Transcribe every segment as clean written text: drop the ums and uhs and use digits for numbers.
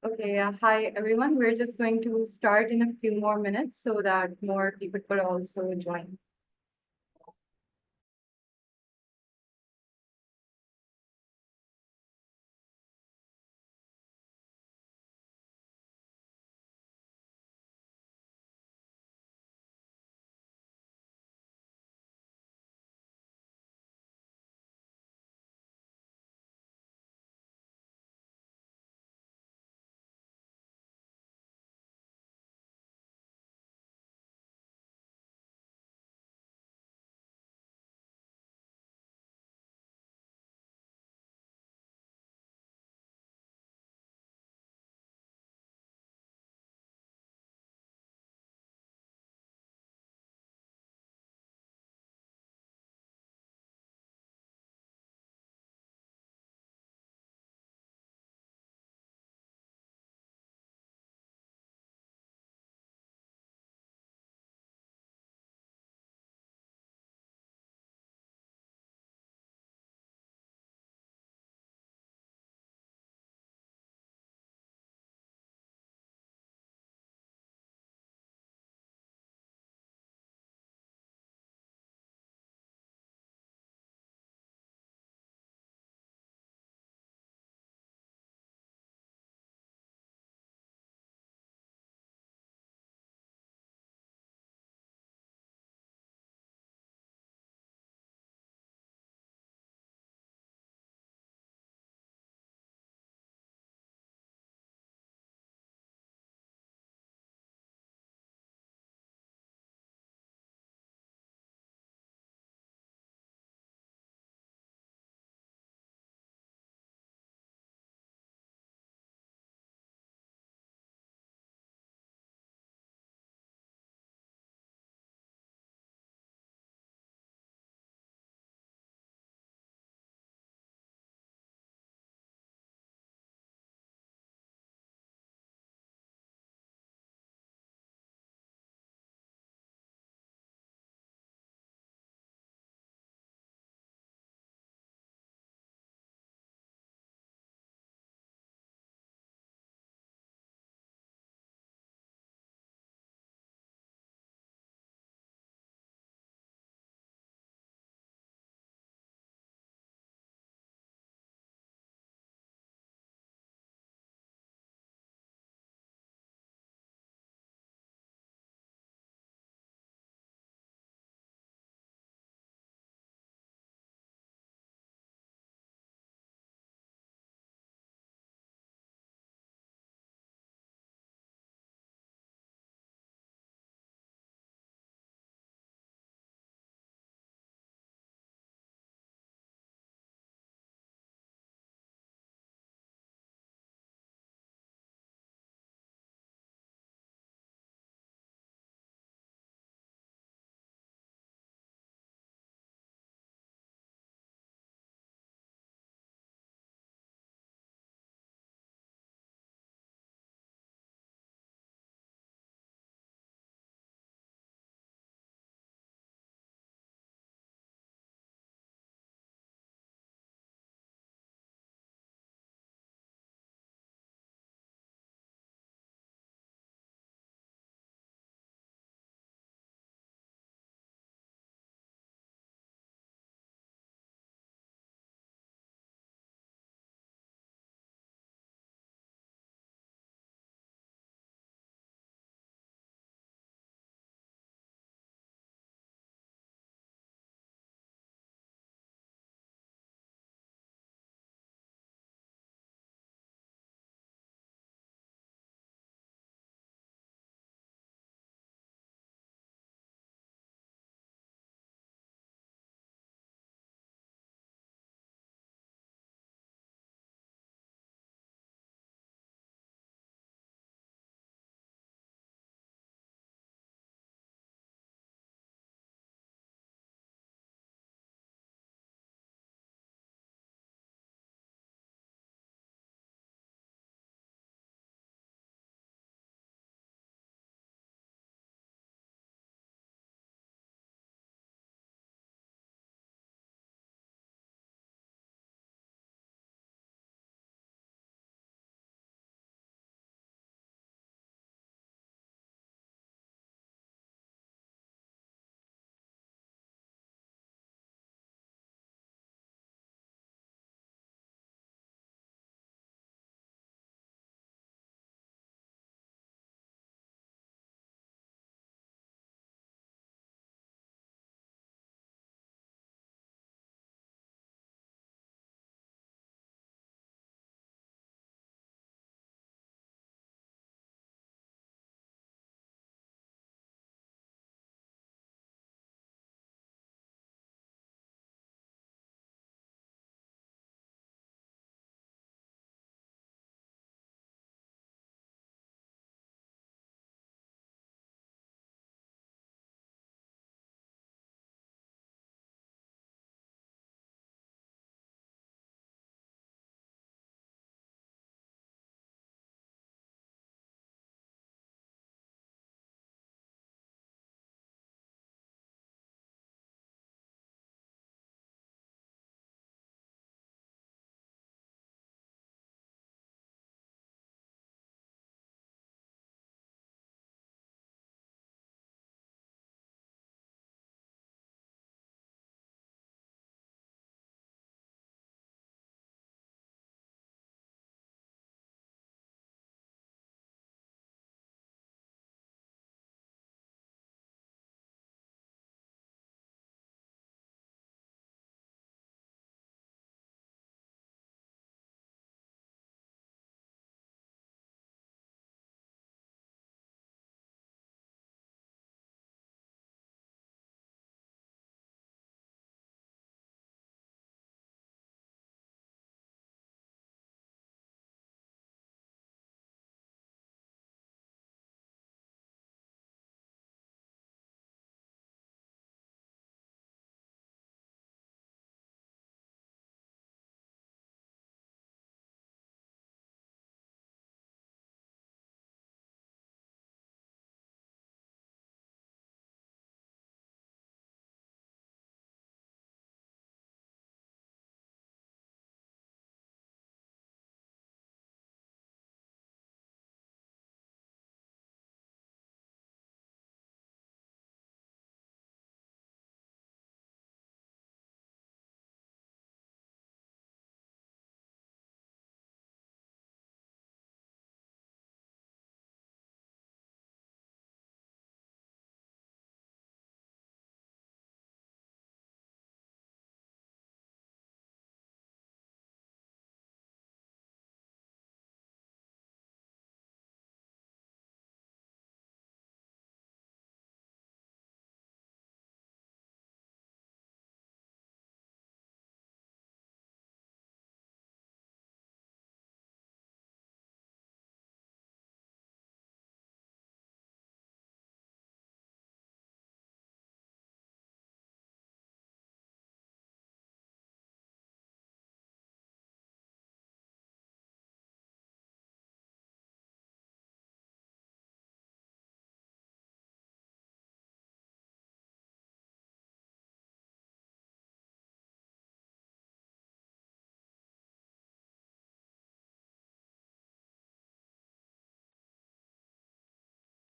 Okay, hi everyone. We're just going to start in a few more minutes so that more people could also join.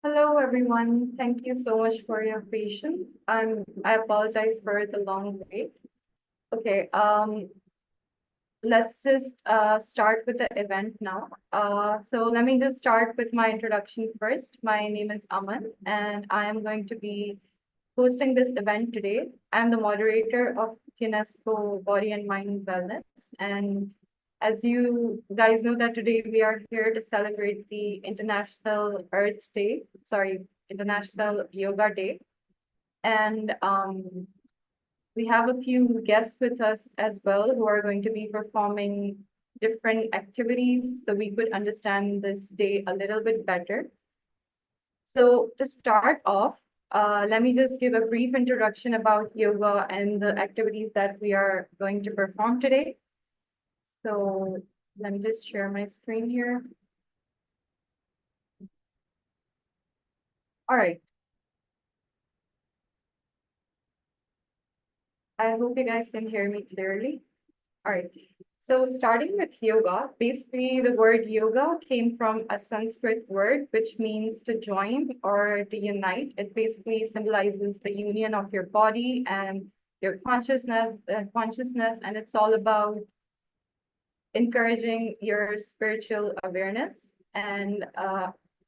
Hello, everyone. Thank you so much for your patience. I apologize for the long wait. Okay, let's just start with the event now. So let me just start with my introduction first. My name is Aman, and I am going to be hosting this event today. I'm the moderator of UNESCO Body and Mind Wellness. And as you guys know that today we are here to celebrate the International Earth Day, sorry, International Yoga Day. And we have a few guests with us as well who are going to be performing different activities so we could understand this day a little bit better. So to start off, let me just give a brief introduction about yoga and the activities that we are going to perform today. So let me just share my screen here. All right. I hope you guys can hear me clearly. All right. So starting with yoga, basically the word yoga came from a Sanskrit word, which means to join or to unite. It basically symbolizes the union of your body and your consciousness, and it's all about encouraging your spiritual awareness and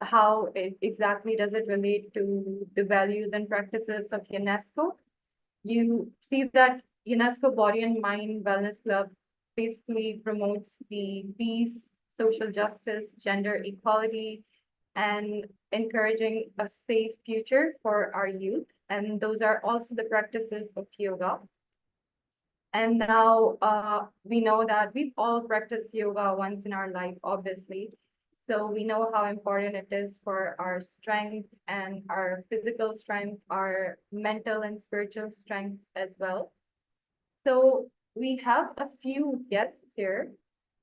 how it exactly does it relate to the values and practices of UNESCO. You see that UNESCO Body and Mind Wellness Club basically promotes the peace, social justice, gender equality, and encouraging a safe future for our youth. And those are also the practices of yoga. And now we know that we've all practiced yoga once in our life, obviously. So we know how important it is for our strength and our physical strength, our mental and spiritual strengths as well. So we have a few guests here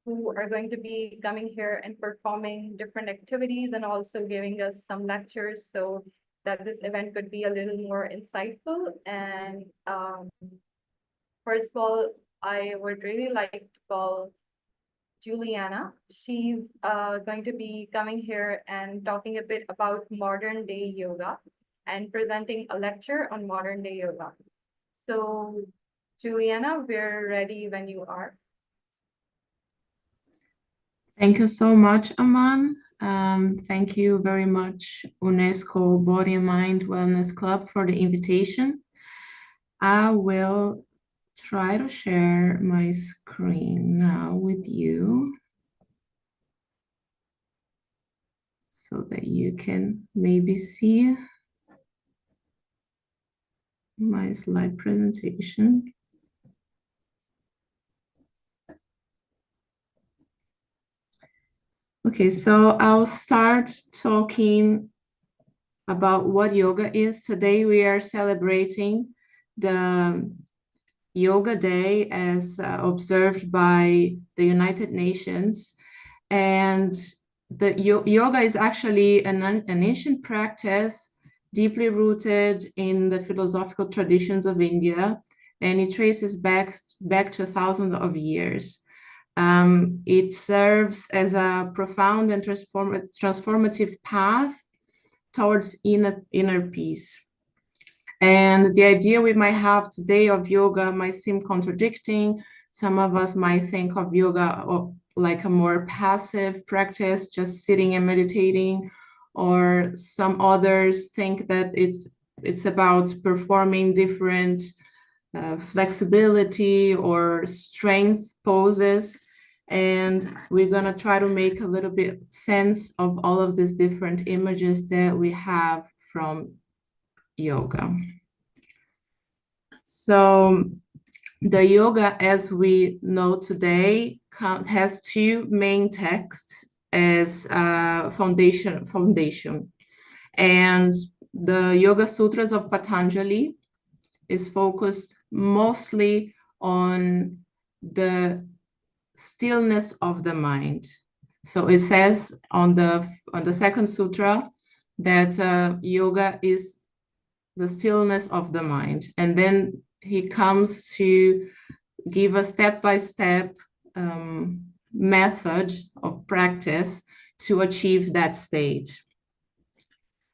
who are going to be coming here and performing different activities and also giving us some lectures so that this event could be a little more insightful. And first of all, I would really like to call Juliana. She's going to be coming here and talking a bit about modern day yoga and presenting a lecture on modern day yoga. So, Juliana, we're ready when you are. Thank you so much, Aman. Thank you very much, UNESCO Body and Mind Wellness Club, for the invitation. I will try to share my screen now with you so that you can maybe see my slide presentation. Okay, so I'll start talking about what yoga is. Today we are celebrating the Yoga Day as observed by the United Nations. And the yoga is actually an ancient practice deeply rooted in the philosophical traditions of India, and it traces back to thousands of years. It serves as a profound and transformative path towards inner peace. And the idea we might have today of yoga might seem contradicting. Some of us might think of yoga like a more passive practice, just sitting and meditating, or some others think that it's about performing different flexibility or strength poses. And we're going to try to make a little bit sense of all of these different images that we have from yoga. So the yoga as we know today has two main texts as foundation. And the Yoga Sutras of Patanjali is focused mostly on the stillness of the mind. So it says on the second sutra that yoga is the stillness of the mind. And then he comes to give a step-by-step method of practice to achieve that state.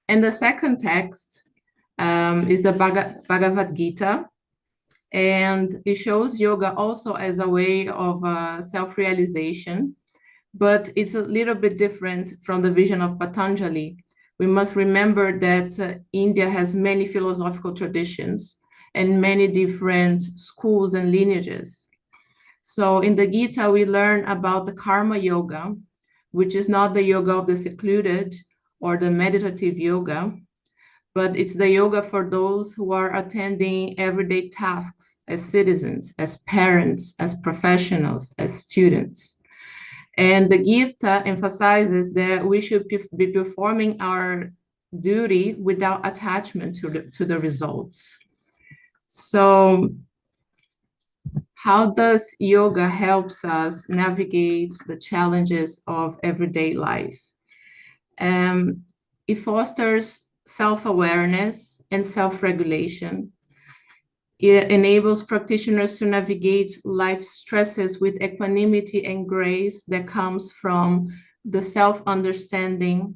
And the second text is the Bhagavad Gita, and it shows yoga also as a way of self-realization, but it's a little bit different from the vision of Patanjali. We must remember that India has many philosophical traditions and many different schools and lineages. So in the Gita, we learn about the karma yoga, which is not the yoga of the secluded or the meditative yoga, but it's the yoga for those who are attending everyday tasks as citizens, as parents, as professionals, as students. And the Gita emphasizes that we should be performing our duty without attachment to the results. So how does yoga helps us navigate the challenges of everyday life? It fosters self-awareness and self-regulation. It enables practitioners to navigate life stresses with equanimity and grace that comes from the self-understanding,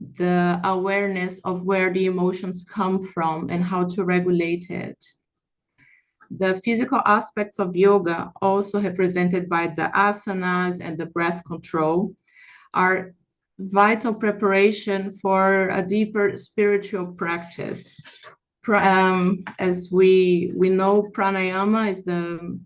the awareness of where the emotions come from and how to regulate it. The physical aspects of yoga, also represented by the asanas and the breath control, are vital preparation for a deeper spiritual practice. As we know, pranayama is the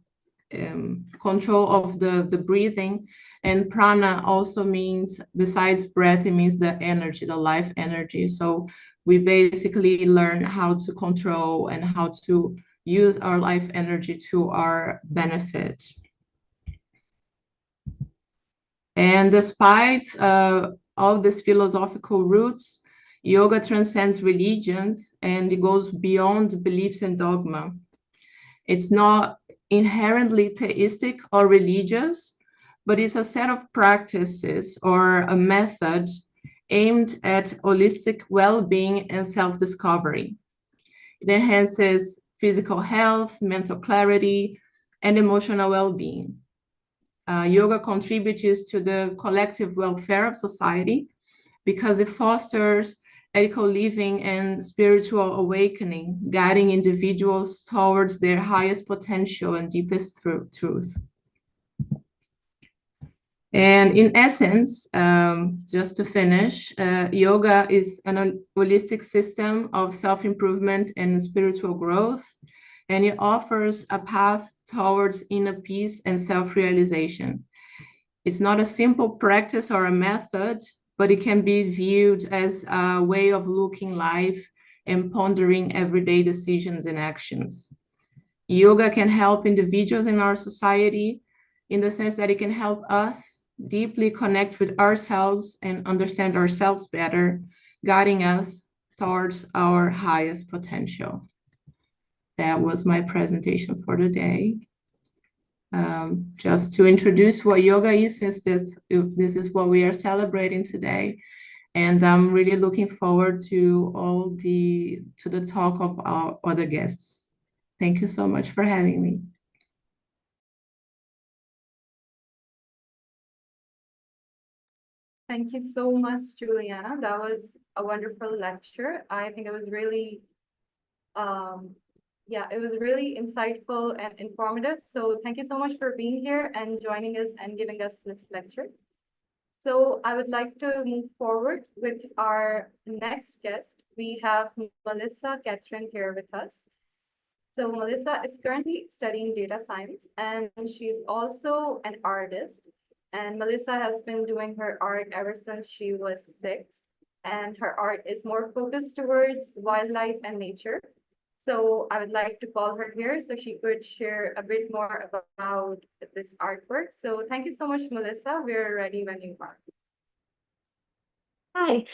control of the breathing, and prana also means, besides breath, it means the energy, the life energy. So we basically learn how to control and how to use our life energy to our benefit. And despite all these philosophical roots, yoga transcends religions and it goes beyond beliefs and dogma. It's not inherently theistic or religious, but it's a set of practices or a method aimed at holistic well-being and self-discovery. It enhances physical health, mental clarity, and emotional well-being. Yoga contributes to the collective welfare of society because it fosters ethical living and spiritual awakening, guiding individuals towards their highest potential and deepest truth. And in essence, just to finish, yoga is an holistic system of self-improvement and spiritual growth, and it offers a path towards inner peace and self-realization. It's not a simple practice or a method, but it can be viewed as a way of looking life and pondering everyday decisions and actions. Yoga can help individuals in our society in the sense that it can help us deeply connect with ourselves and understand ourselves better, guiding us towards our highest potential. That was my presentation for the day. Just to introduce what yoga is, since this is what we are celebrating today. And I'm really looking forward to the talk of our other guests. Thank you so much for having me. Thank you so much, Juliana. That was a wonderful lecture. I think it was really, yeah, it was really insightful and informative. So thank you so much for being here and joining us and giving us this lecture. So I would like to move forward with our next guest. We have Melissa Catherine here with us. So Melissa is currently studying data science and she's also an artist. And Melissa has been doing her art ever since she was 6. And her art is more focused towards wildlife and nature. So I would like to call her here so she could share a bit more about this artwork. So thank you so much, Melissa. We're ready when you are. Hi,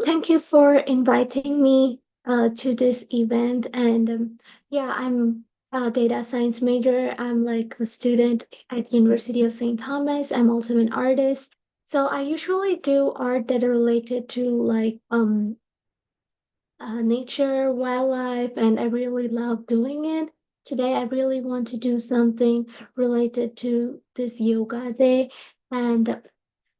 thank you for inviting me to this event. And yeah, I'm a data science major. I'm like a student at University of St. Thomas. I'm also an artist. So I usually do art that are related to like nature, wildlife, and I really love doing it. Today, I really want to do something related to this yoga day. And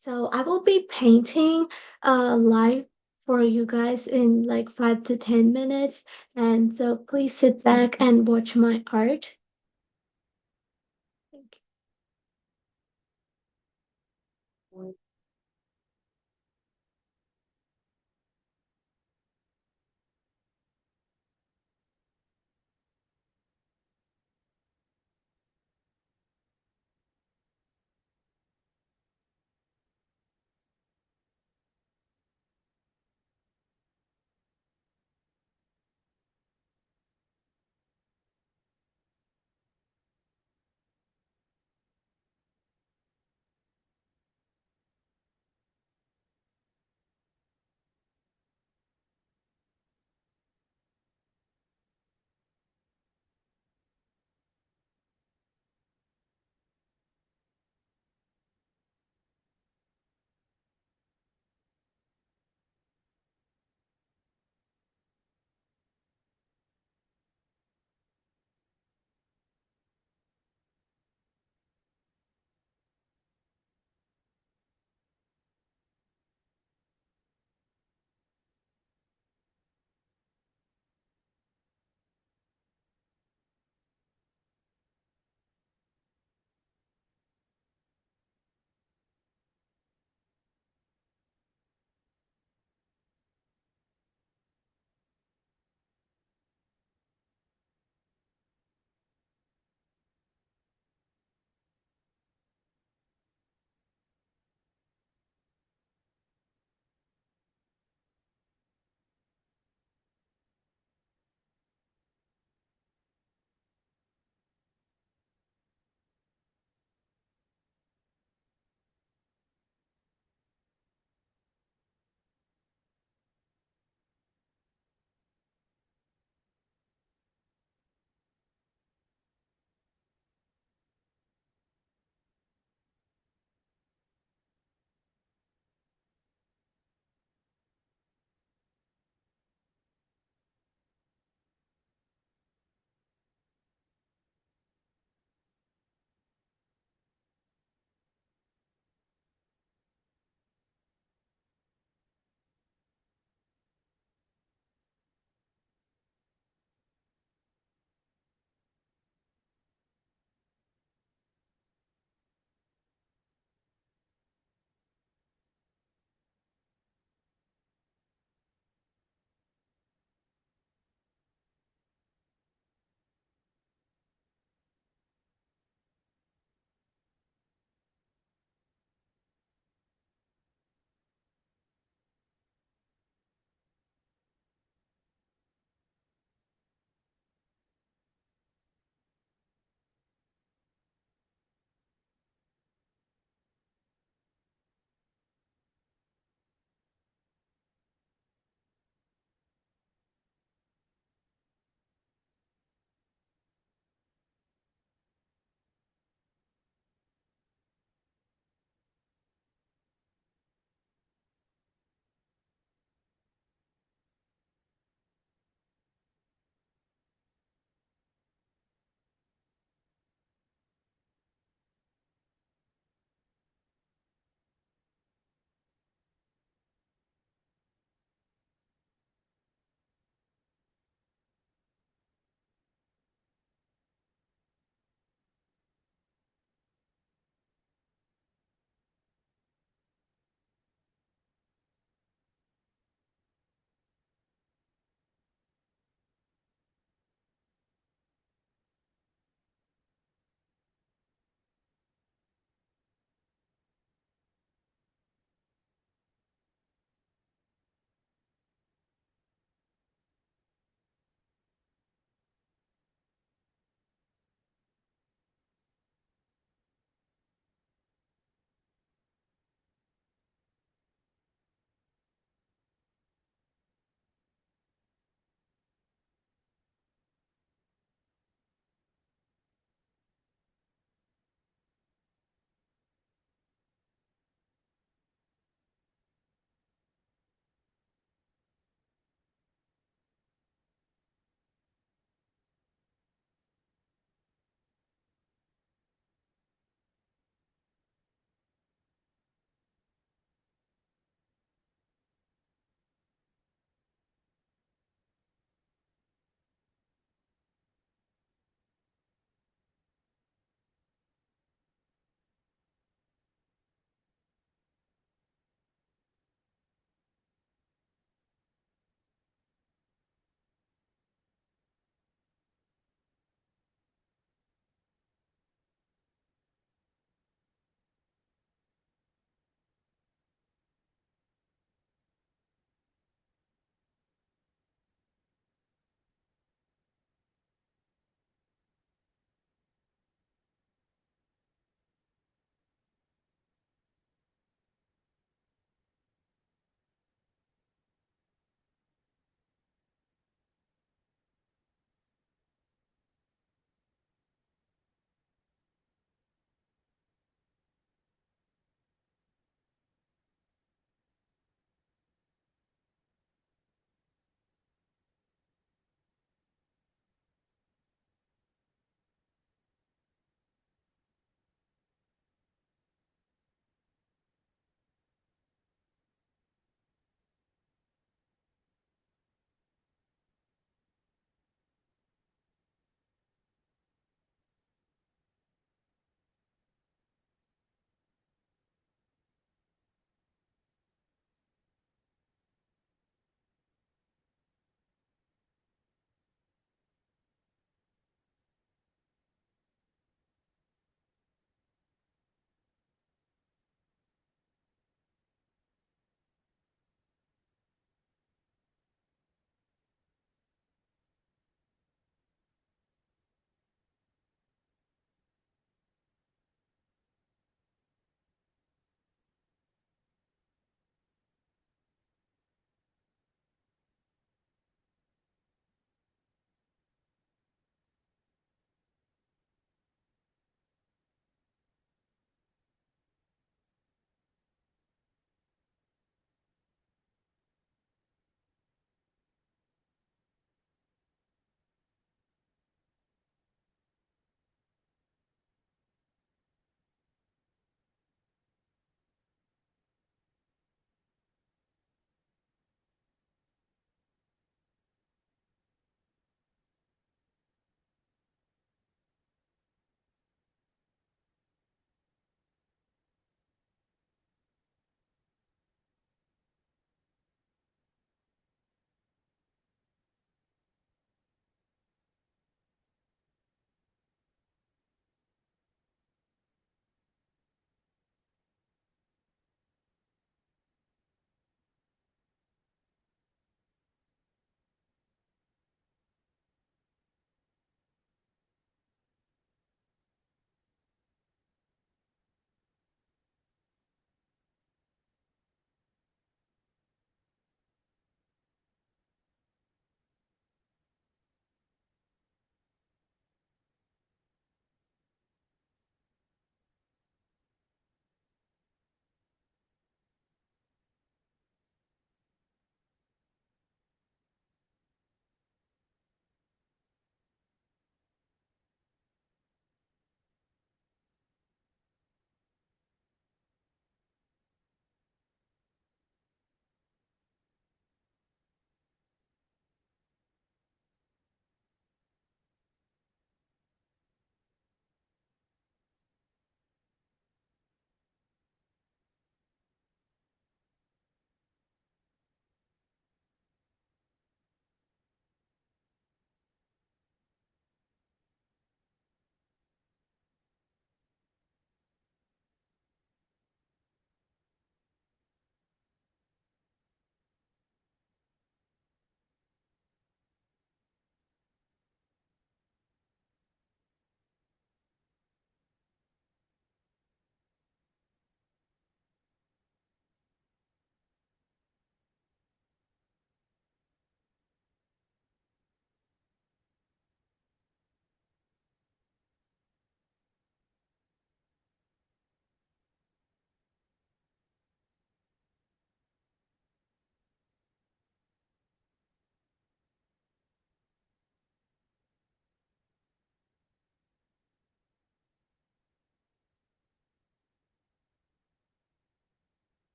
so I will be painting life for you guys in like 5 to 10 minutes. And so please sit back and watch my art. Thank you.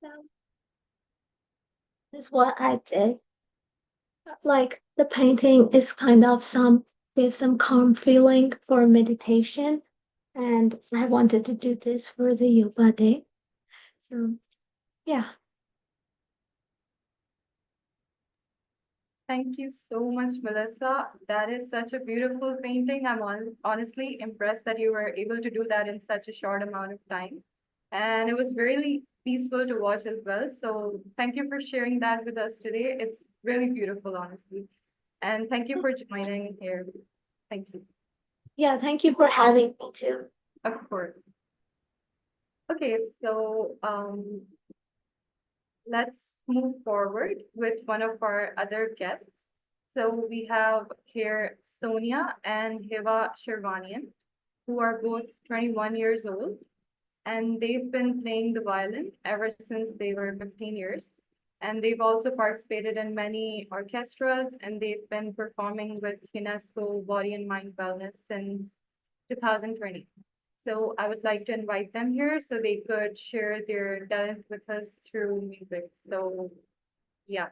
So that's what I did. Like the painting is kind of gives some calm feeling for meditation, and I wanted to do this for the yoga day. So yeah. Thank you so much, Melissa. That is such a beautiful painting. I'm honestly impressed that you were able to do that in such a short amount of time. And it was really peaceful to watch as well. So thank you for sharing that with us today. It's really beautiful, honestly. And thank you for joining here. Thank you. Yeah, thank you for having me too. Of course. Okay, so let's move forward with one of our other guests. So we have here Sonia and Hiva Shervanian, who are both 21 years old, and they've been playing the violin ever since they were 15 years. And they've also participated in many orchestras, and they've been performing with UNESCO Body and Mind Wellness since 2020. So I would like to invite them here so they could share their talent with us through music. So yeah.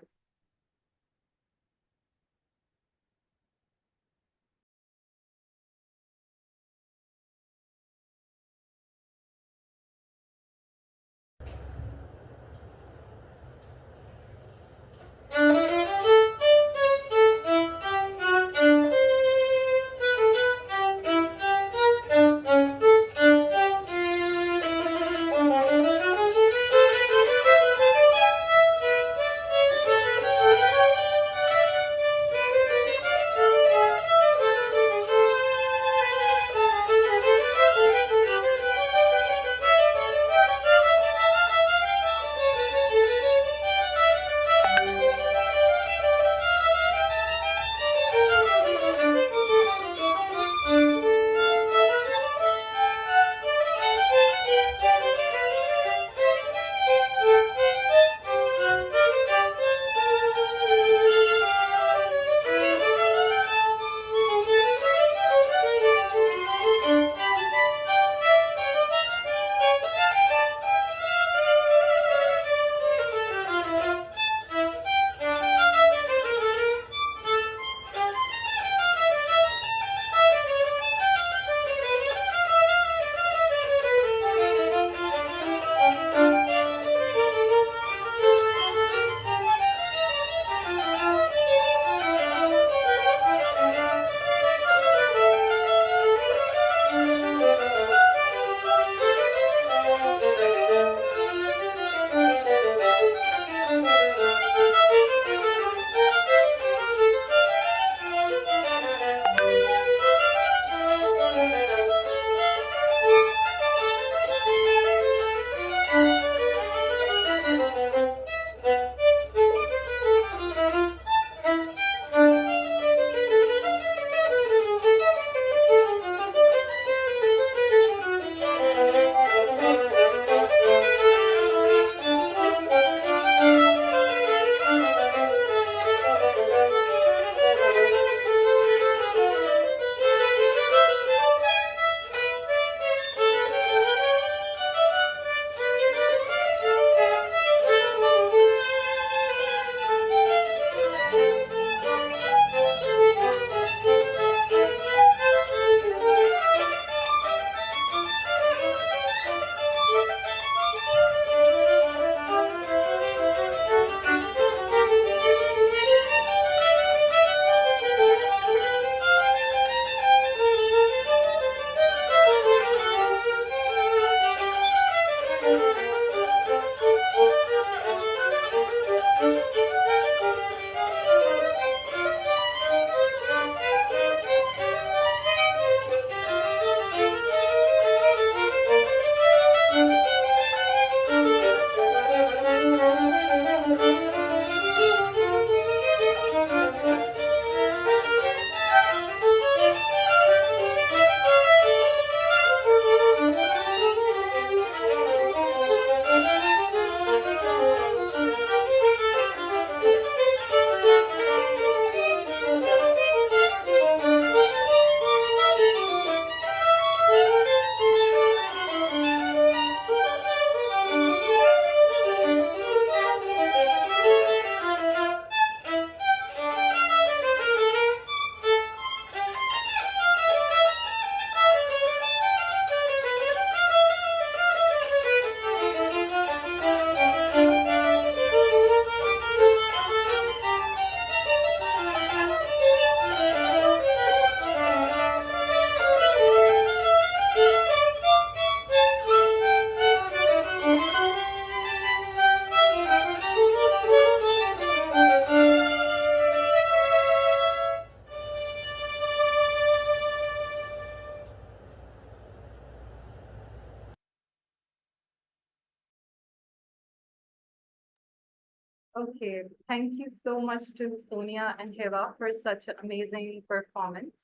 Okay, thank you so much to Sonia and Hiva for such an amazing performance.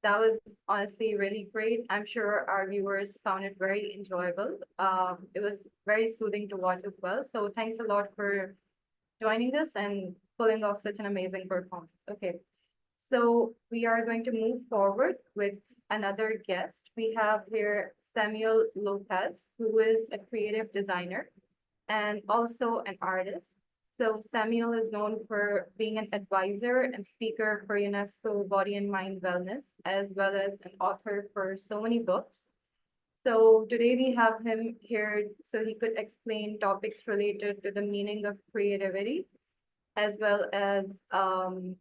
That was honestly really great. I'm sure our viewers found it very enjoyable. It was very soothing to watch as well. So thanks a lot for joining us and pulling off such an amazing performance. Okay, so we are going to move forward with another guest. We have here Samuel Lopez, who is a creative designer and also an artist. So Samuel is known for being an advisor and speaker for UNESCO Body and Mind Wellness, as well as an author for so many books. So today we have him here so he could explain topics related to the meaning of creativity, as well as some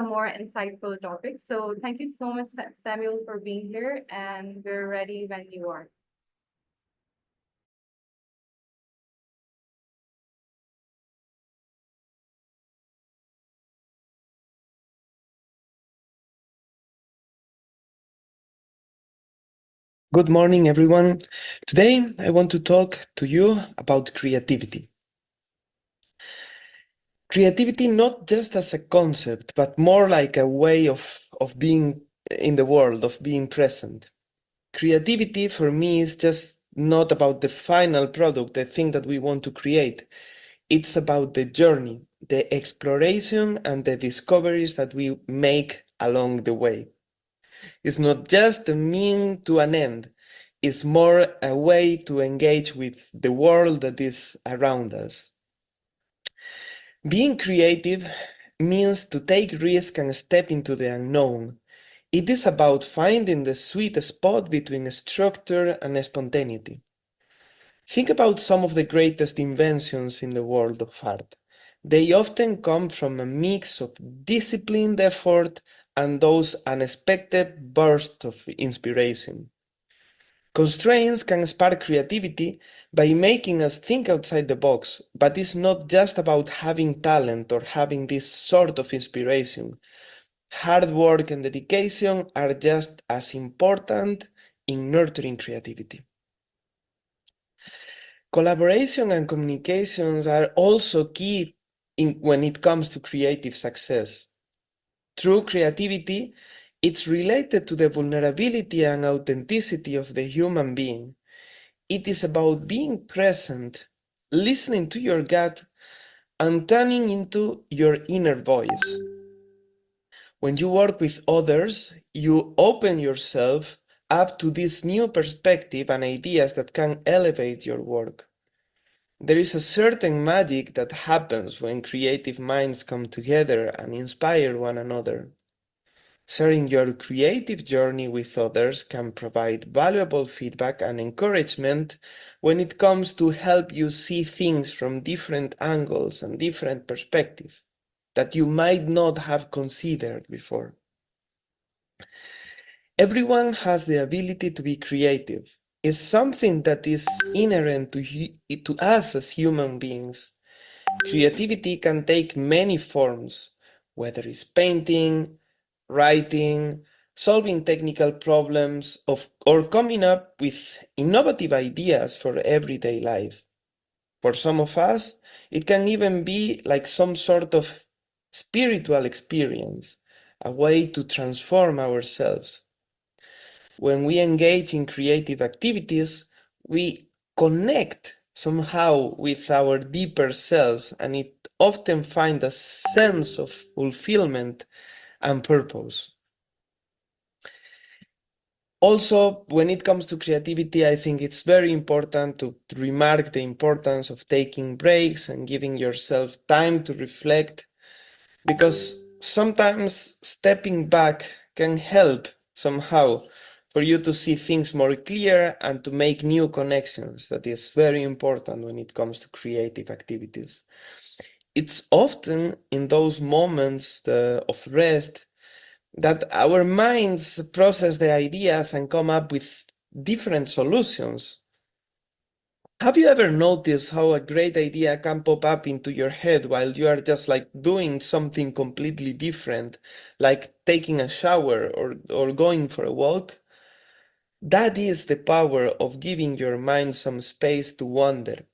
more insightful topics. So thank you so much, Samuel, for being here, and we're ready when you are. Good morning, everyone. Today, I want to talk to you about creativity. Creativity not just as a concept, but more like a way of being in the world, of being present. Creativity for me is just not about the final product, the thing that we want to create. It's about the journey, the exploration, and the discoveries that we make along the way. It's not just a mean to an end. It's more a way to engage with the world that is around us. Being creative means to take risk and step into the unknown. It is about finding the sweet spot between structure and spontaneity. Think about some of the greatest inventions in the world of art. They often come from a mix of disciplined effort and those unexpected bursts of inspiration. Constraints can spark creativity by making us think outside the box, but it's not just about having talent or having this sort of inspiration. Hard work and dedication are just as important in nurturing creativity. Collaboration and communications are also key when it comes to creative success. True creativity, it's related to the vulnerability and authenticity of the human being. It is about being present, listening to your gut, and turning into your inner voice. When you work with others, you open yourself up to this new perspective and ideas that can elevate your work. There is a certain magic that happens when creative minds come together and inspire one another. Sharing your creative journey with others can provide valuable feedback and encouragement when it comes to help you see things from different angles and different perspectives that you might not have considered before. Everyone has the ability to be creative. It's something that is inherent to us as human beings. Creativity can take many forms, whether it's painting, writing, solving technical problems, or coming up with innovative ideas for everyday life. For some of us, it can even be like some sort of spiritual experience, a way to transform ourselves. When we engage in creative activities, we connect somehow with our deeper selves, and it often finds a sense of fulfillment and purpose. Also, when it comes to creativity, I think it's very important to remark the importance of taking breaks and giving yourself time to reflect, because sometimes stepping back can help somehow for you to see things more clear and to make new connections. That is very important when it comes to creative activities. It's often in those moments of rest that our minds process the ideas and come up with different solutions. Have you ever noticed how a great idea can pop up into your head while you are just like doing something completely different, like taking a shower or going for a walk? That is the power of giving your mind some space to wander.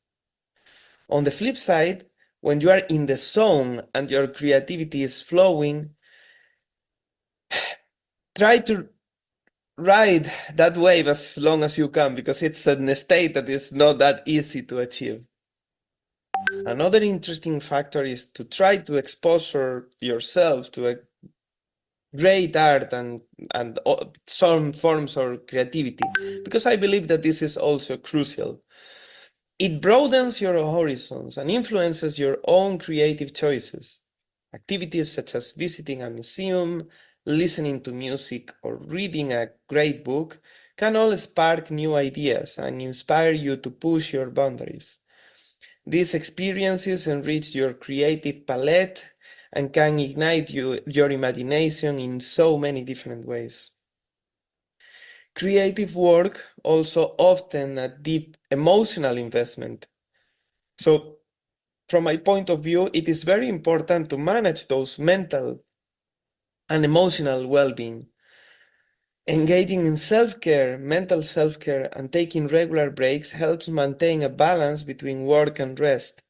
On the flip side, when you are in the zone and your creativity is flowing, try to ride that wave as long as you can, because it's a state that is not that easy to achieve. Another interesting factor is to try to expose yourself to a great art and some forms of creativity, because I believe that this is also crucial. It broadens your horizons and influences your own creative choices. Activities such as visiting a museum, listening to music, or reading a great book can all spark new ideas and inspire you to push your boundaries. These experiences enrich your creative palette and can ignite your imagination in so many different ways. Creative work also often a deep emotional investment. So from my point of view, it is very important to manage those mental and emotional well-being. Engaging in self-care, mental self-care, and taking regular breaks helps maintain a balance between work and rest.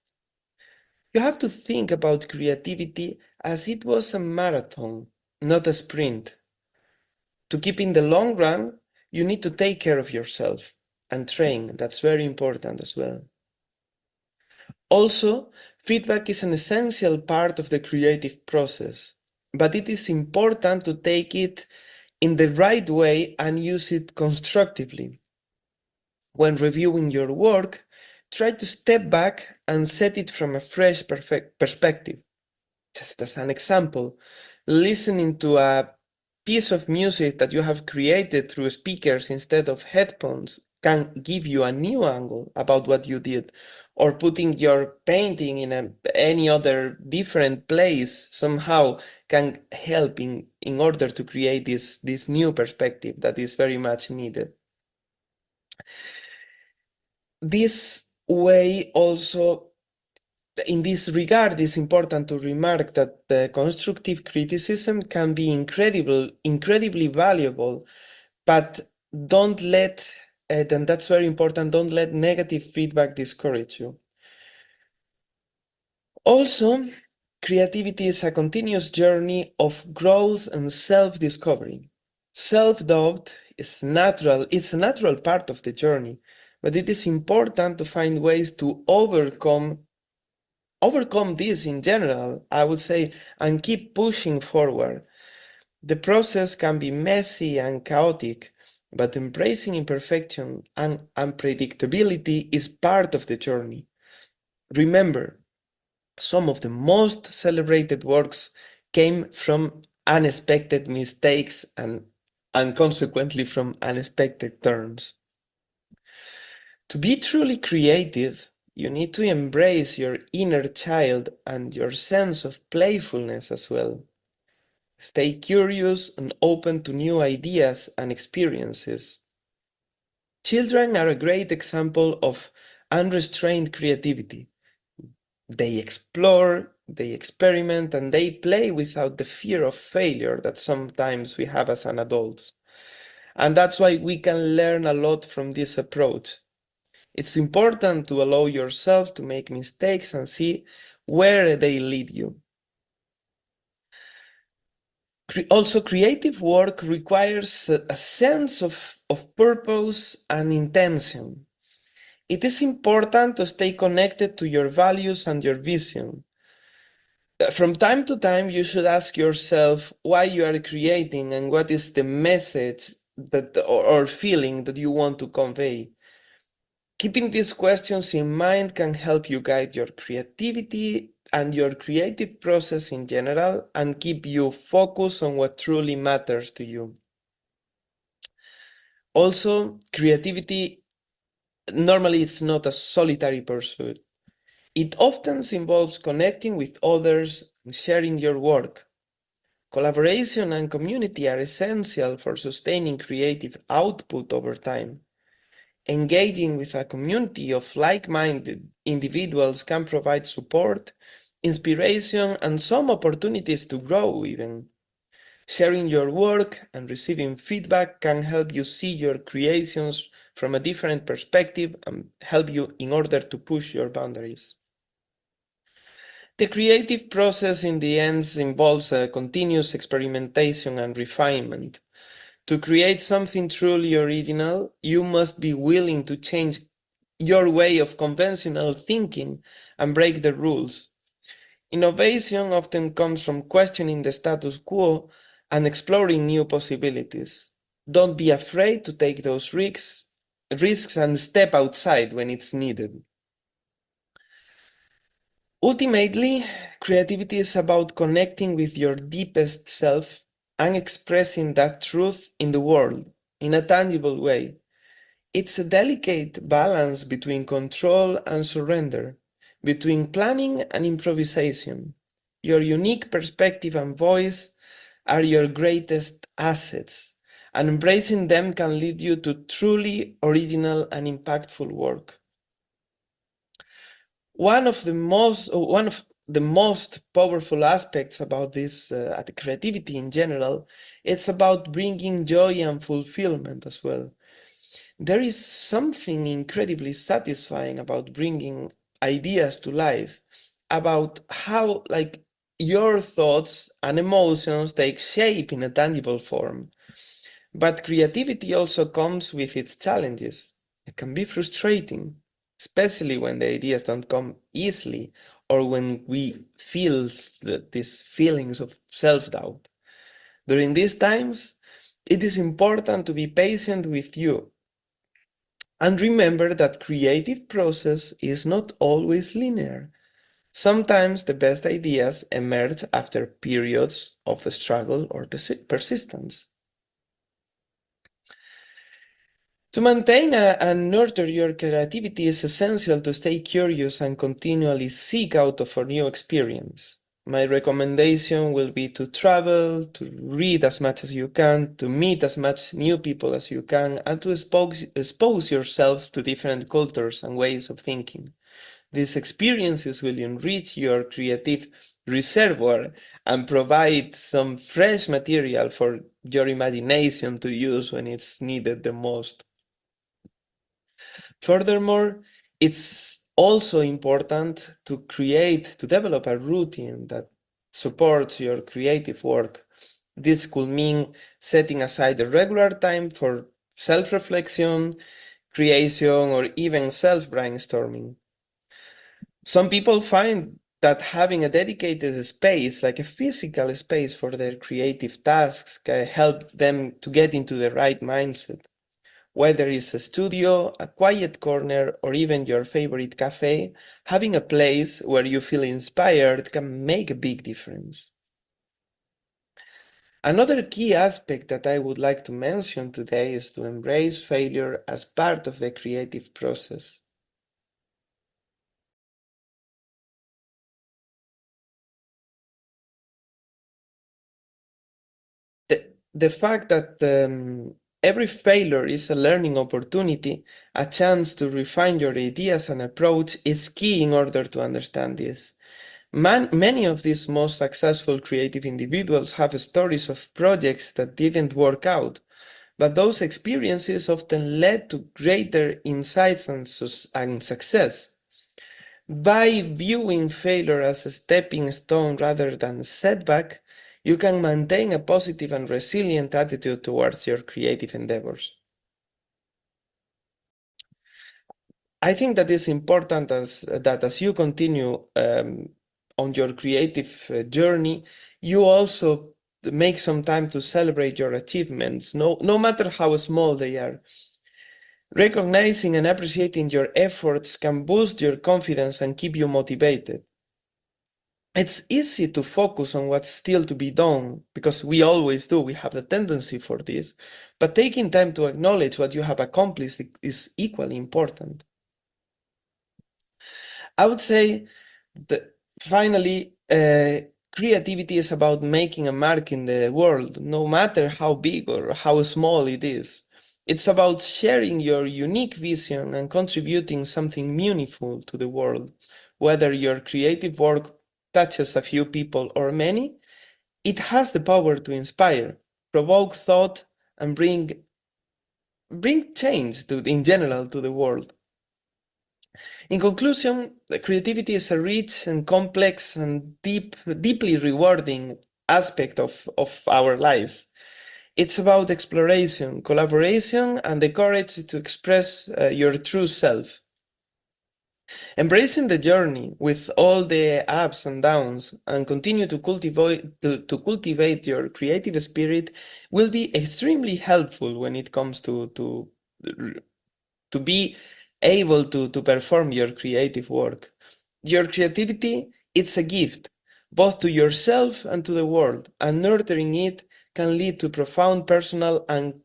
You have to think about creativity as it was a marathon, not a sprint. To keep in the long run, you need to take care of yourself and train. That's very important as well. Also, feedback is an essential part of the creative process, but it is important to take it in the right way and use it constructively. When reviewing your work, try to step back and set it from a fresh perspective. Just as an example, listening to a piece of music that you have created through speakers instead of headphones can give you a new angle about what you did, or putting your painting in any other different place somehow can help in order to create this new perspective that is very much needed. This way also, in this regard, it's important to remark that the constructive criticism can be incredibly valuable, but don't let, and that's very important, don't let negative feedback discourage you. Also, creativity is a continuous journey of growth and self-discovery. Self-doubt is natural, it's a natural part of the journey, but it is important to find ways to overcome this in general, I would say, and keep pushing forward. The process can be messy and chaotic, but embracing imperfection and unpredictability is part of the journey. Remember, some of the most celebrated works came from unexpected mistakes and consequently from unexpected turns. To be truly creative, you need to embrace your inner child and your sense of playfulness as well. Stay curious and open to new ideas and experiences. Children are a great example of unrestrained creativity. They explore, they experiment, and they play without the fear of failure that sometimes we have as an adults. And that's why we can learn a lot from this approach. It's important to allow yourself to make mistakes and see where they lead you. Also, creative work requires a sense of purpose and intention. It is important to stay connected to your values and your vision. From time to time, you should ask yourself why you are creating and what is the message that or feeling that you want to convey. Keeping these questions in mind can help you guide your creativity and your creative process in general and keep you focused on what truly matters to you. Also, creativity normally is not a solitary pursuit. It often involves connecting with others and sharing your work. Collaboration and community are essential for sustaining creative output over time. Engaging with a community of like-minded individuals can provide support, inspiration, and some opportunities to grow even. Sharing your work and receiving feedback can help you see your creations from a different perspective and help you in order to push your boundaries. The creative process in the end involves a continuous experimentation and refinement. To create something truly original, you must be willing to change your way of conventional thinking and break the rules. Innovation often comes from questioning the status quo and exploring new possibilities. Don't be afraid to take those risks and step outside when it's needed. Ultimately, creativity is about connecting with your deepest self and expressing that truth in the world in a tangible way. It's a delicate balance between control and surrender, between planning and improvisation. Your unique perspective and voice are your greatest assets, and embracing them can lead you to truly original and impactful work. One of the most powerful aspects about this, the creativity in general, it's about bringing joy and fulfillment as well. There is something incredibly satisfying about bringing ideas to life, about how like your thoughts and emotions take shape in a tangible form. But creativity also comes with its challenges. It can be frustrating, especially when the ideas don't come easily or when we feel these feelings of self-doubt. During these times, it is important to be patient with you and remember that creative process is not always linear. Sometimes the best ideas emerge after periods of struggle or persistence. To maintain and nurture your creativity is essential to stay curious and continually seek out for new experience. My recommendation will be to travel, to read as much as you can, to meet as much new people as you can, and to expose yourself to different cultures and ways of thinking. These experiences will enrich your creative reservoir and provide some fresh material for your imagination to use when it's needed the most. Furthermore, it's also important to develop a routine that supports your creative work. This could mean setting aside a regular time for self-reflection, creation, or even self-brainstorming. Some people find that having a dedicated space, like a physical space for their creative tasks, can help them to get into the right mindset. Whether it's a studio, a quiet corner, or even your favorite cafe, having a place where you feel inspired can make a big difference. Another key aspect that I would like to mention today is to embrace failure as part of the creative process. The fact that every failure is a learning opportunity, a chance to refine your ideas and approach, is key in order to understand this. Many of these most successful creative individuals have stories of projects that didn't work out, but those experiences often led to greater insights and success. By viewing failure as a stepping stone rather than a setback, you can maintain a positive and resilient attitude towards your creative endeavors. I think that is important as you continue on your creative journey, you also make some time to celebrate your achievements, no matter how small they are. Recognizing and appreciating your efforts can boost your confidence and keep you motivated. It's easy to focus on what's still to be done, because we always do, we have the tendency for this, but taking time to acknowledge what you have accomplished is equally important. I would say that finally, creativity is about making a mark in the world, no matter how big or how small it is. It's about sharing your unique vision and contributing something meaningful to the world. Whether your creative work touches a few people or many, it has the power to inspire, provoke thought, and bring change in general to the world. In conclusion, creativity is a rich and complex and deeply rewarding aspect of our lives. It's about exploration, collaboration, and the courage to express your true self. Embracing the journey with all the ups and downs and continue to cultivate your creative spirit will be extremely helpful when it comes to be able to perform your creative work. Your creativity, it's a gift, both to yourself and to the world, and nurturing it can lead to profound personal and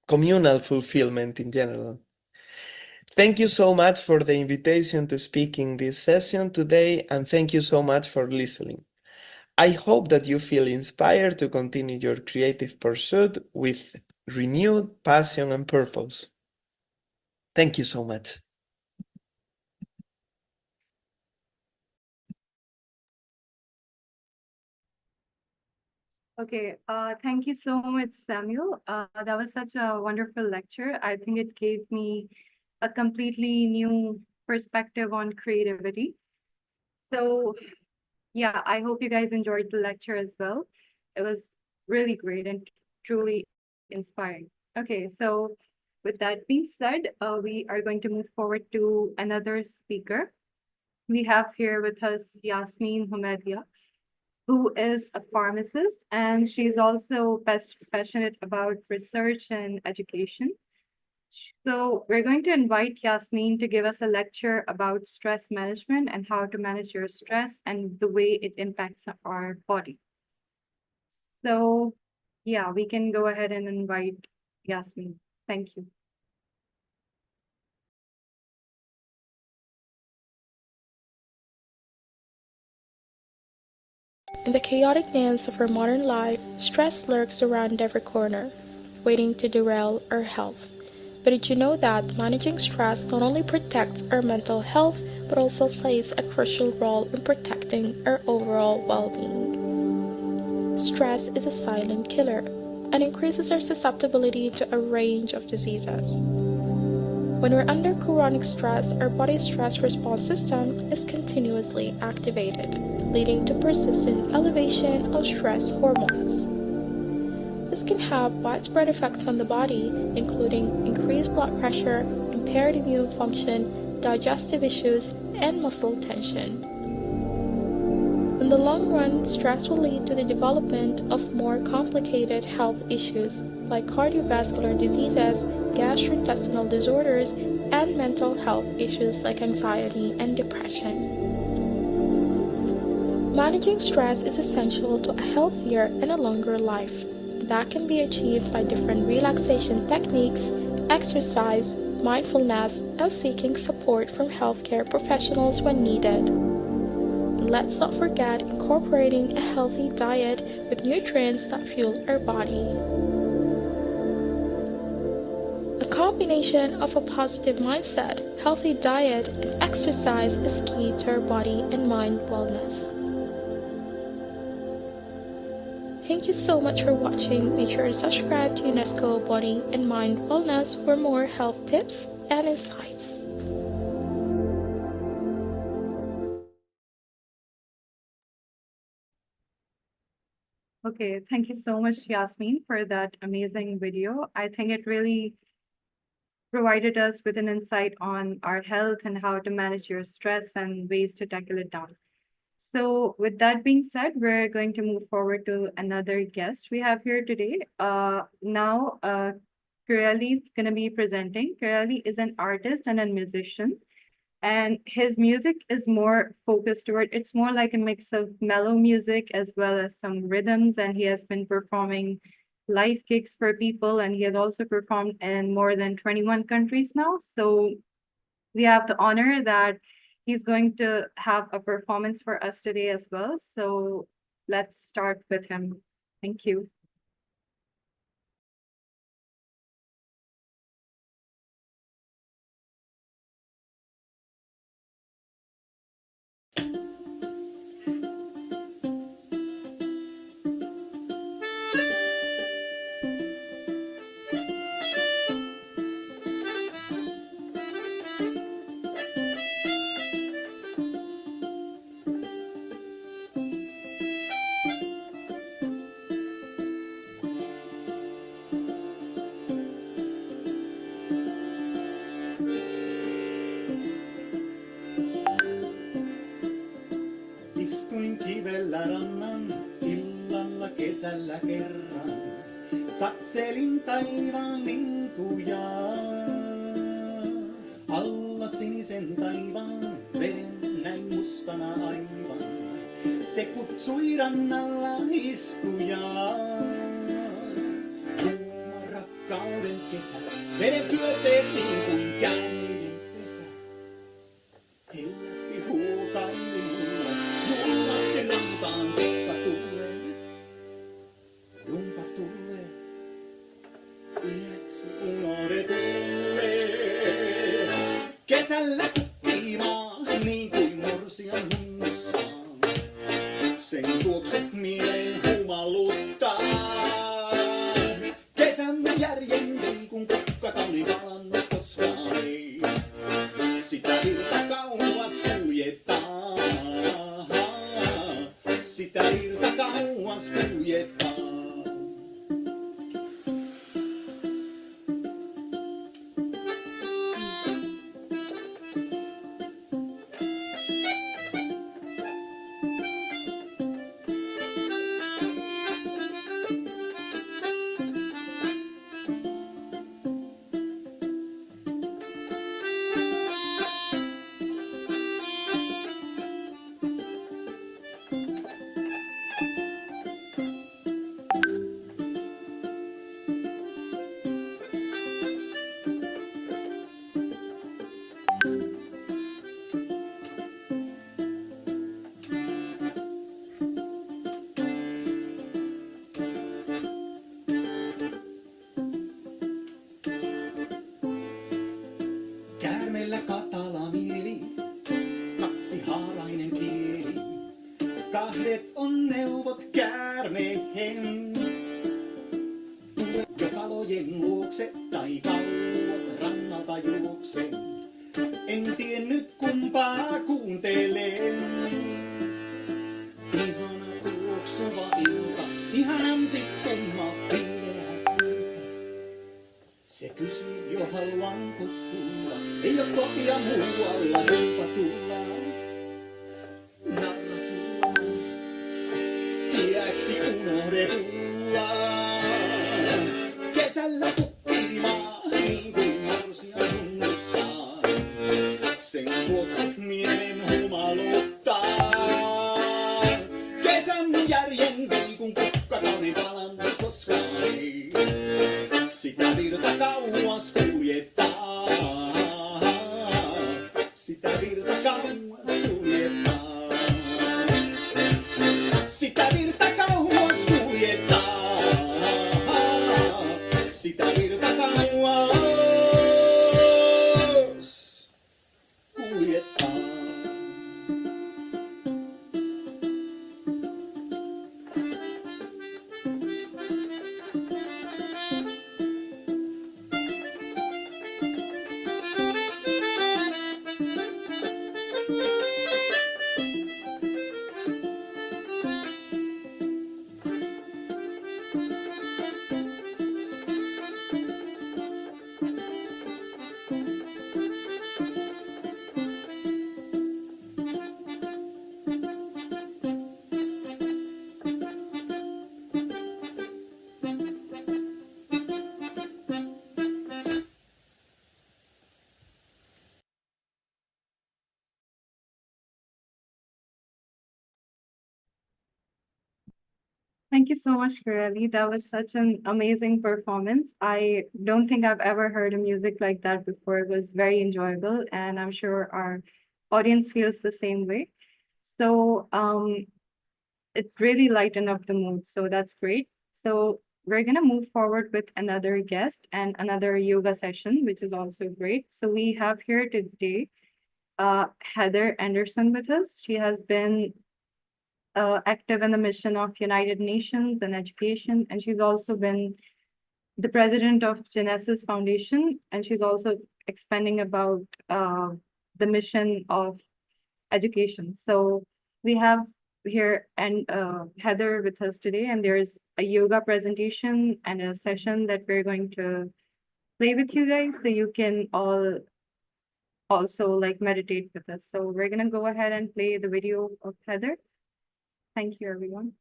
communal fulfillment in general. Thank you so much for the invitation to speak in this session today, and thank you so much for listening. I hope that you feel inspired to continue your creative pursuit with renewed passion and purpose. Thank you so much. Okay, thank you so much, Samuel. That was such a wonderful lecture. I think it gave me a completely new perspective on creativity. So, yeah, I hope you guys enjoyed the lecture as well. It was really great and truly inspiring. Okay, so with that being said, we are going to move forward to another speaker. We have here with us Yasmin Humedia, who is a pharmacist, and she's also passionate about research and education. So we're going to invite Yasmin to give us a lecture about stress management and how to manage your stress and the way it impacts our body. So yeah, we can go ahead and invite Yasmin. Thank you. In the chaotic dance of our modern life, stress lurks around every corner, waiting to derail our health. But did you know that managing stress not only protects our mental health, but also plays a crucial role in protecting our overall well-being? Stress is a silent killer and increases our susceptibility to a range of diseases. When we're under chronic stress, our body's stress response system is continuously activated, leading to persistent elevation of stress hormones. This can have widespread effects on the body, including increased blood pressure, impaired immune function, digestive issues, and muscle tension. In the long run, stress will lead to the development of more complicated health issues like cardiovascular diseases, gastrointestinal disorders, and mental health issues like anxiety and depression. Managing stress is essential to a healthier and a longer life. That can be achieved by different relaxation techniques, exercise, mindfulness, and seeking support from healthcare professionals when needed. And let's not forget incorporating a healthy diet with nutrients that fuel our body. A combination of a positive mindset, healthy diet, and exercise is key to our body and mind wellness. Thank you so much for watching. Make sure to subscribe to UNESCO Body and Mind Wellness for more health tips and insights. Okay, thank you so much, Yasmin, for that amazing video. I think it really provided us with an insight on our health and how to manage your stress and ways to tackle it down. So with that being said, we're going to move forward to another guest we have here today. Now, Kirali is going to be presenting. Kirali is an artist and a musician, and his music is more focused toward, it's more like a mix of mellow music as well as some rhythms, and he has been performing live gigs for people, and he has also performed in more than 21 countries now. So we have the honor that he's going to have a performance for us today as well. So let's start with him. Thank you. kesällä kerran katselin taivaan lintuja. Alla sinisen taivaan veden näin mustana aivan. Se kutsui rannalla istujaa. Kuuma rakkauden kesä, veden pyöteet niin kuin käänneiden pesä. Hellästi huukaili mulle, julmasti rantaan viska tulee. Junta tulee, iäksi unohdetulle. Kesällä kukkimaa, niin kuin morsian hunnussaan. Sen tuoksut mieleen humaluttaa. Kesän järjen vei, kun kukkakani palannut koskaan ei. Sitä virta kauas kuljettaa. Sitä virta kauas kuljettaa. Käärmeellä katala mieli, kaksihaarainen kieli. Kahdet on neuvot käärmeen. Jo kalojen luokse tai kauas rannalta juoksen. En tiennyt kumpaa kuuntelen. Ihana tuoksuva ilta, ihanampi kumma vihreä virta. Se kysyi jo haluanko tulla, ei oo kotia muualla, tuupa tullaan. Nalla tullaan, iäksi unohdetulla. Kesällä kukkimaa, niin kuin morsian hunnussaan. Sen tuoksut mielen humaluttaa. Kesän järjen vei, kun kukkakauni palannut koskaan ei. Sitä virta kauas kuljettaa. Sitä virta kauas kuljettaa. Sitä virta kauas kuljettaa. Sitä virta kauas kuljettaa. Thank you so much, Kirali. That was such an amazing performance. I don't think I've ever heard a music like that before. It was very enjoyable, and I'm sure our audience feels the same way. So, it really lightened up the mood, so that's great. So we're gonna move forward with another guest and another yoga session, which is also great. So we have here today Heather Anderson with us. She has been active in the mission of United Nations and education, and she's also been the president of Genesis Foundation, and she's also expanding about the mission of education. So we have here and Heather with us today, and there's a yoga presentation and a session that we're going to play with you guys, so you can all also like meditate with us. So we're gonna go ahead and play the video of Heather. Thank you, everyone.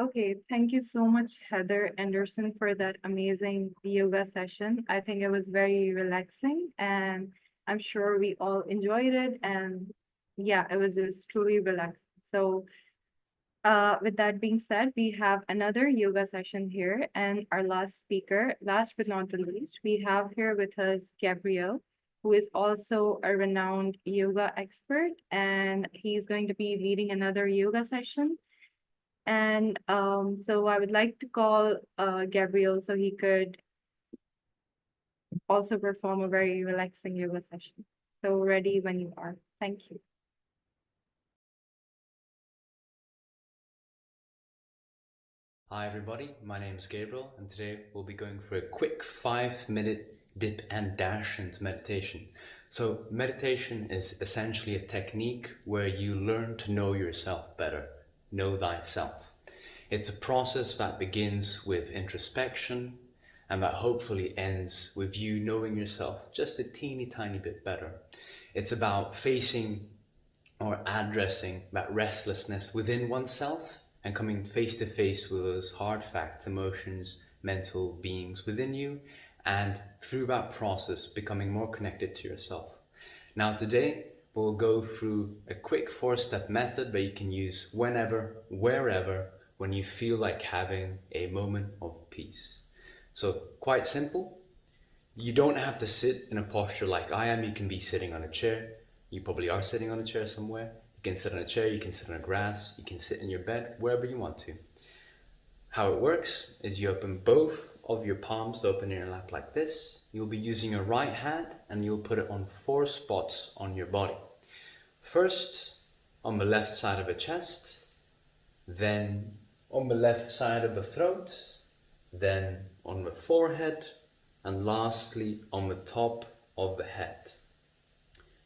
Okay, thank you so much, Heather Anderson, for that amazing yoga session. I think it was very relaxing and I'm sure we all enjoyed it. And yeah, it was just truly relaxing. So, with that being said, we have another yoga session here. And our last speaker, last but not the least, we have here with us Gabriel, who is also a renowned yoga expert. And he's going to be leading another yoga session. And so I would like to call Gabriel so he could also perform a very relaxing yoga session. So ready when you are. Thank you. Hi everybody, my name is Gabriel and today we'll be going for a quick 5-minute dip and dash into meditation. So meditation is essentially a technique where you learn to know yourself better, know thyself. It's a process that begins with introspection and that hopefully ends with you knowing yourself just a teeny tiny bit better. It's about facing or addressing that restlessness within oneself and coming face to face with those hard facts, emotions, mental beings within you, and through that process becoming more connected to yourself. Now today we'll go through a quick 4-step method that you can use whenever, wherever, when you feel like having a moment of peace. So quite simple. You don't have to sit in a posture like I am. You can be sitting on a chair. You probably are sitting on a chair somewhere. You can sit on a chair, you can sit on a grass, you can sit in your bed, wherever you want to. How it works is you open both of your palms open in your lap like this. You'll be using your right hand and you'll put it on 4 spots on your body. First, on the left side of the chest, then on the left side of the throat, then on the forehead, and lastly on the top of the head.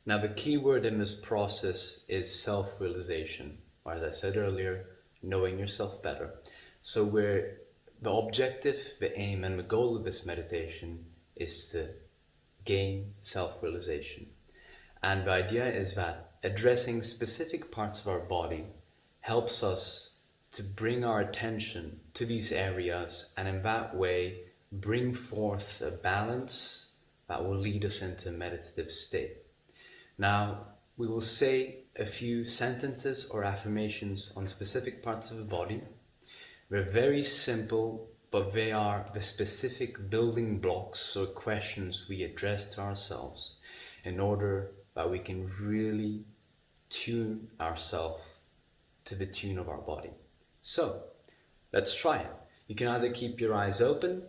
Now the key word in this process is self-realization, or as I said earlier, knowing yourself better. So where the objective, the aim and the goal of this meditation is to gain self-realization. And the idea is that addressing specific parts of our body helps us to bring our attention to these areas and in that way bring forth a balance that will lead us into a meditative state. Now, we will say a few sentences or affirmations on specific parts of the body. They're very simple, but they are the specific building blocks or questions we address to ourselves in order that we can really tune ourselves to the tune of our body. So, let's try it. You can either keep your eyes open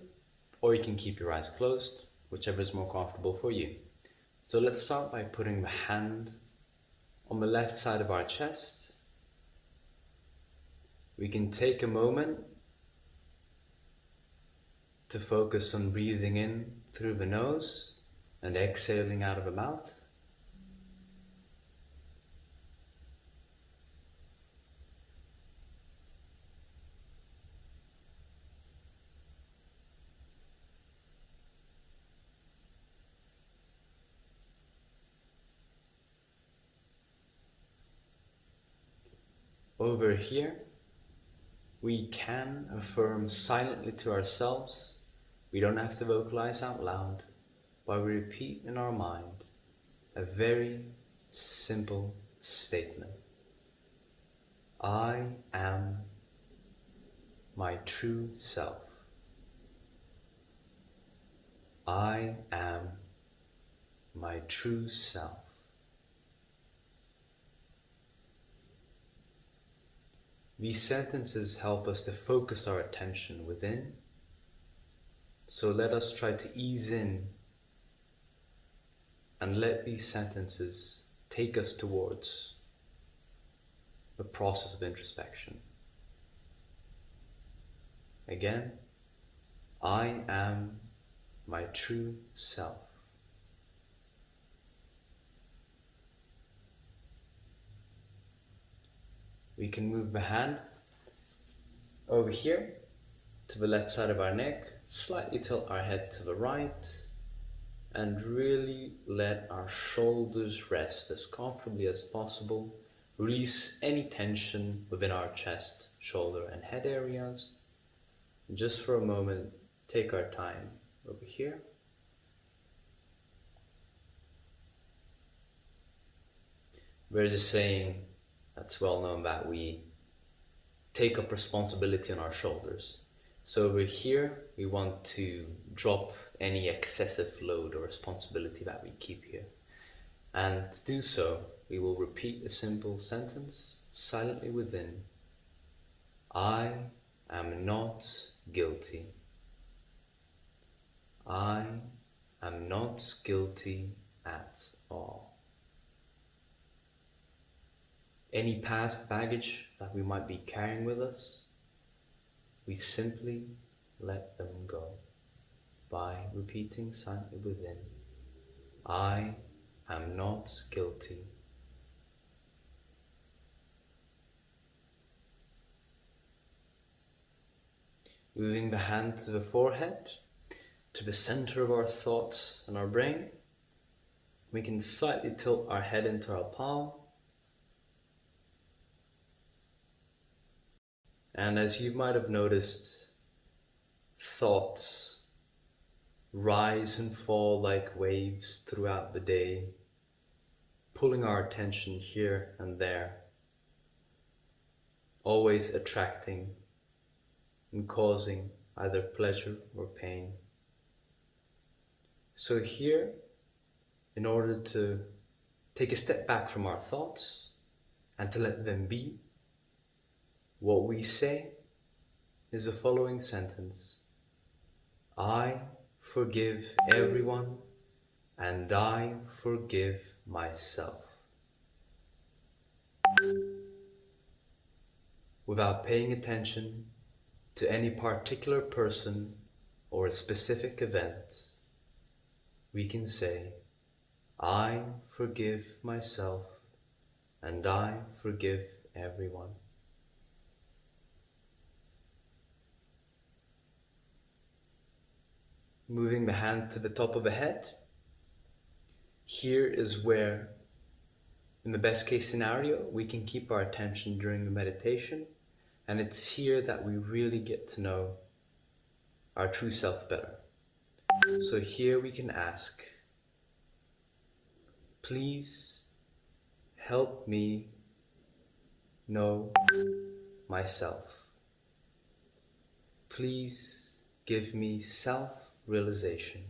or you can keep your eyes closed, whichever is more comfortable for you. So let's start by putting the hand on the left side of our chest. We can take a moment to focus on breathing in through the nose and exhaling out of the mouth. Over here, we can affirm silently to ourselves. We don't have to vocalize out loud, but we repeat in our mind a very simple statement. I am my true self. I am my true self. These sentences help us to focus our attention within, so let us try to ease in and let these sentences take us towards the process of introspection. Again, I am my true self. We can move the hand over here to the left side of our neck, slightly tilt our head to the right, and really let our shoulders rest as comfortably as possible, Release any tension within our chest, shoulder, and head areas. And just for a moment, take our time over here. There's a saying that's well known that we take up responsibility on our shoulders. So over here, we want to drop any excessive load or responsibility that we keep here. And to do so, we will repeat a simple sentence silently within. I am not guilty. I am not guilty at all. Any past baggage that we might be carrying with us, we simply let them go by repeating silently within. I am not guilty. Moving the hand to the forehead, to the center of our thoughts and our brain. We can slightly tilt our head into our palm. And as you might have noticed, thoughts rise and fall like waves throughout the day, pulling our attention here and there, always attracting and causing either pleasure or pain. So here, in order to take a step back from our thoughts and to let them be, what we say is the following sentence. I forgive everyone and I forgive myself. Without paying attention to any particular person or a specific event, we can say, I forgive myself and I forgive everyone. Moving the hand to the top of the head. Here is where, in the best case scenario, we can keep our attention during the meditation, and it's here that we really get to know our true self better. So here we can ask, please help me know myself. Please give me self-realization.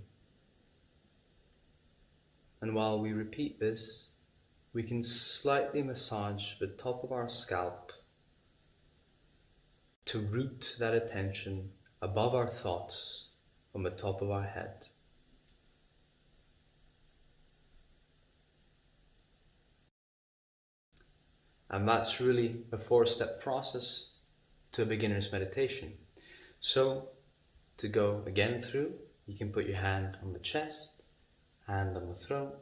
And while we repeat this, we can slightly massage the top of our scalp to root that attention above our thoughts on the top of our head. And that's really a 4-step process to a beginner's meditation. So, to go again through, you can put your hand on the chest, hand on the throat,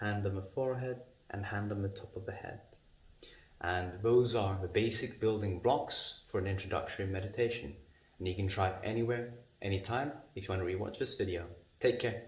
hand on the forehead, and hand on the top of the head. And those are the basic building blocks for an introductory meditation. And you can try anywhere, anytime, if you want to rewatch this video. Take care.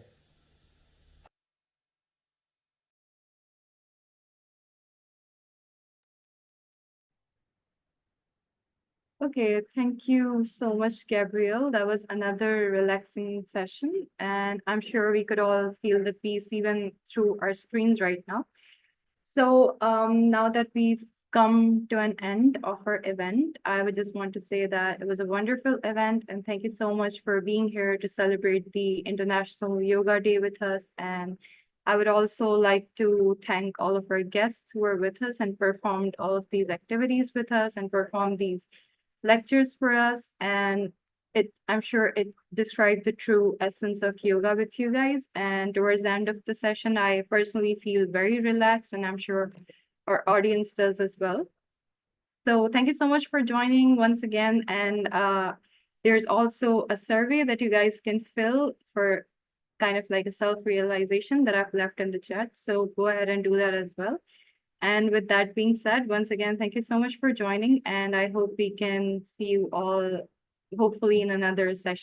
Okay, thank you so much, Gabriel. That was another relaxing session, and I'm sure we could all feel the peace even through our screens right now. So now that we've come to an end of our event, I would just want to say that it was a wonderful event, and thank you so much for being here to celebrate the International Yoga Day with us. And I would also like to thank all of our guests who were with us and performed all of these activities with us and performed these lectures for us, and I'm sure it described the true essence of yoga with you guys. And towards the end of the session, I personally feel very relaxed, and I'm sure our audience does as well. So thank you so much for joining once again. And there's also a survey that you guys can fill for kind of like a self-realization that I've left in the chat. So go ahead and do that as well. And with that being said, once again, thank you so much for joining, and I hope we can see you all hopefully in another session.